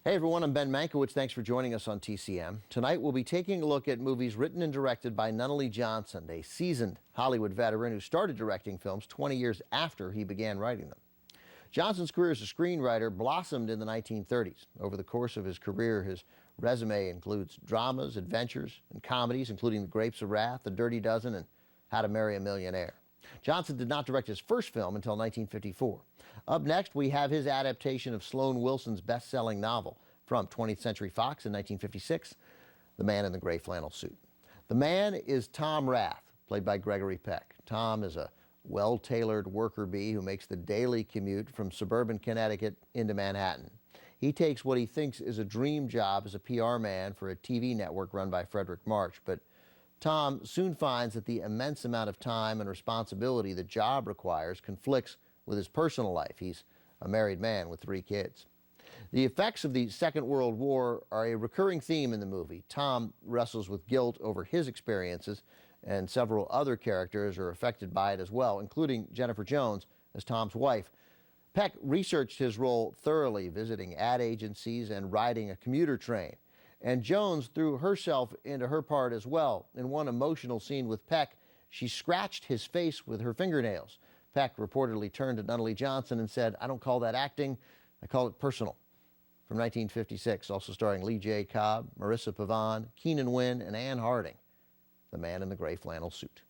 Hey everyone, I'm Ben Mankiewicz. Thanks for joining us on TCM. Tonight we'll be taking a look at movies written and directed by Nunnally Johnson, a seasoned Hollywood veteran who started directing films 20 years after he began writing them. Johnson's career as a screenwriter blossomed in the 1930s. Over the course of his career, his resume includes dramas, adventures, and comedies, including The Grapes of Wrath, The Dirty Dozen, and How to Marry a Millionaire. Johnson did not direct his first film until 1954. Up next, we have his adaptation of Sloan Wilson's best-selling novel from 20th Century Fox in 1956, The Man in the Gray Flannel Suit. The man is Tom Rath, played by Gregory Peck. Tom is a well-tailored worker bee who makes the daily commute from suburban Connecticut into Manhattan. He takes what he thinks is a dream job as a PR man for a TV network run by Frederick March, but Tom soon finds that the immense amount of time and responsibility the job requires conflicts with his personal life. He's a married man with 3 kids. The effects of the Second World War are a recurring theme in the movie. Tom wrestles with guilt over his experiences, and several other characters are affected by it as well, including Jennifer Jones as Tom's wife. Peck researched his role thoroughly, visiting ad agencies and riding a commuter train. And Jones threw herself into her part as well. In one emotional scene with Peck, she scratched his face with her fingernails. Peck reportedly turned to Nunnally Johnson and said, "I don't call that acting, I call it personal." From 1956, also starring Lee J. Cobb, Marissa Pavon, Keenan Wynn, and Ann Harding, The Man in the Gray Flannel Suit.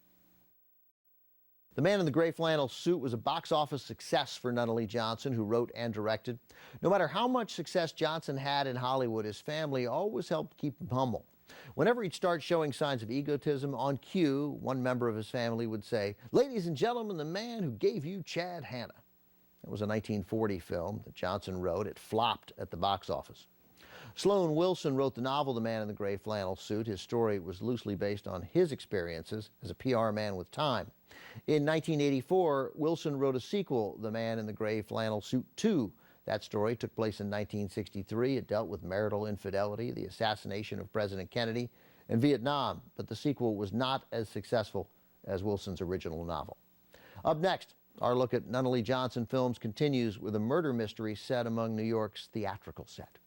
The Man in the Gray Flannel Suit was a box office success for Nunnally Johnson, who wrote and directed. No matter how much success Johnson had in Hollywood, his family always helped keep him humble. Whenever he'd start showing signs of egotism on cue, one member of his family would say, "Ladies and gentlemen, the man who gave you Chad Hanna." It was a 1940 film that Johnson wrote. It flopped at the box office. Sloan Wilson wrote the novel The Man in the Gray Flannel Suit. His story was loosely based on his experiences as a PR man with Time. In 1984, Wilson wrote a sequel, The Man in the Gray Flannel Suit 2. That story took place in 1963. It dealt with marital infidelity, the assassination of President Kennedy, and Vietnam, but the sequel was not as successful as Wilson's original novel. Up next, our look at Nunnally Johnson films continues with a murder mystery set among New York's theatrical set.